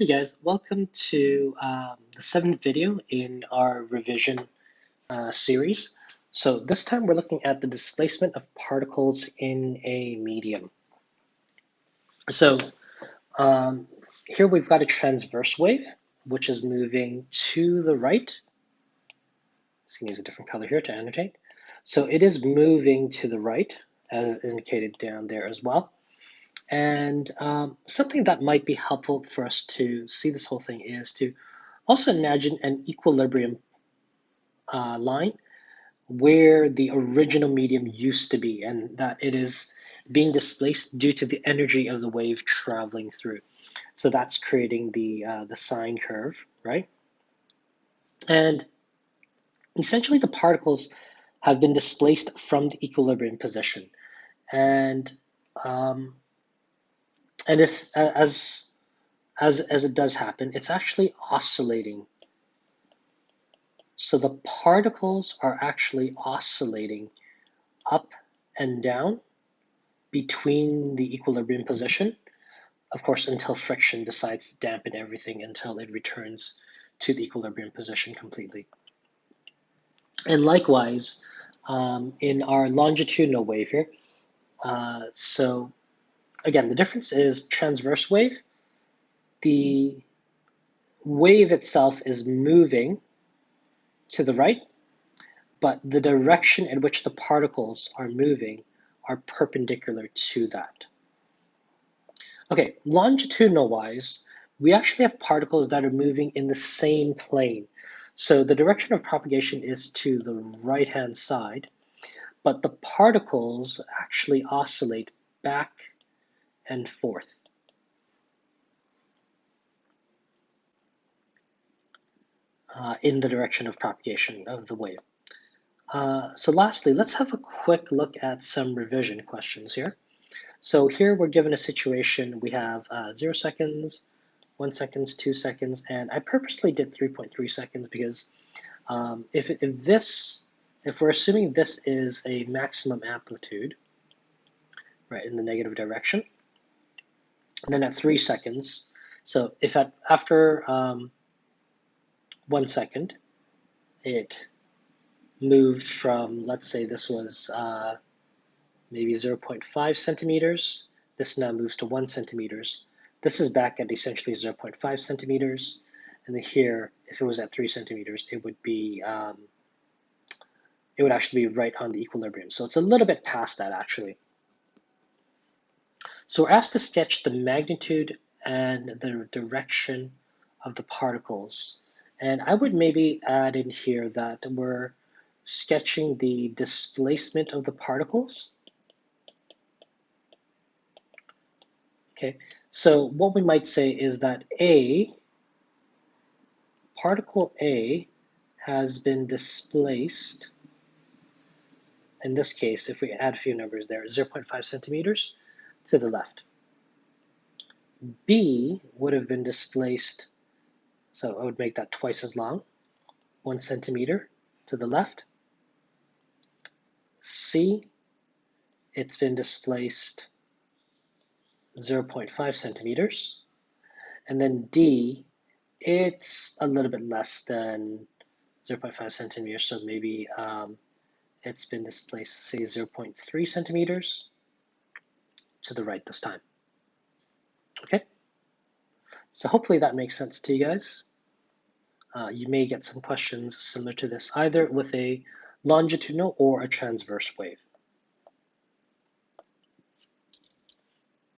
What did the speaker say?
Hey guys, welcome to the seventh video in our revision series. So this time we're looking at the displacement of particles in a medium. So here we've got a transverse wave, which is moving to the right. Just gonna use a different color here to annotate. So it is moving to the right, as indicated down there as well. And something that might be helpful for us to see this whole thing is to also imagine an equilibrium line where the original medium used to be, and that it is being displaced due to the energy of the wave traveling through. So that's creating the sine curve, right? And essentially the particles have been displaced from the equilibrium position. And if as it does happen, it's actually oscillating. So the particles are actually oscillating up and down between the equilibrium position, of course, until friction decides to dampen everything until it returns to the equilibrium position completely. And likewise, in our longitudinal wave here, so again, the difference is transverse wave. The wave itself is moving to the right, but the direction in which the particles are moving are perpendicular to that. Okay, longitudinal wise, we actually have particles that are moving in the same plane. So the direction of propagation is to the right-hand side, but the particles actually oscillate back and forth. In the direction of propagation of the wave. So lastly, let's have a quick look at some revision questions here. So here we're given a situation, we have 0 seconds, 1 seconds, 2 seconds, and I purposely did 3.3 seconds because if we're assuming this is a maximum amplitude, right, in the negative direction, and then at 3 seconds, so if after 1 second, it moved from, let's say this was maybe 0.5 centimeters, this now moves to 1 centimeters. This is back at essentially 0.5 centimeters, and then here, if it was at 3 centimeters, it would actually be right on the equilibrium. So it's a little bit past that actually. So we're asked to sketch the magnitude and the direction of the particles. And I would maybe add in here that we're sketching the displacement of the particles. Okay, so what we might say is that particle A has been displaced, in this case, if we add a few numbers there, 0.5 centimeters to the left. B would have been displaced, so I would make that twice as long, 1 centimeter to the left. C, it's been displaced 0.5 centimeters. And then D, it's a little bit less than 0.5 centimeters, so maybe it's been displaced, say, 0.3 centimeters to the right this time. Okay, so hopefully that makes sense to you guys. You may get some questions similar to this, either with a longitudinal or a transverse wave.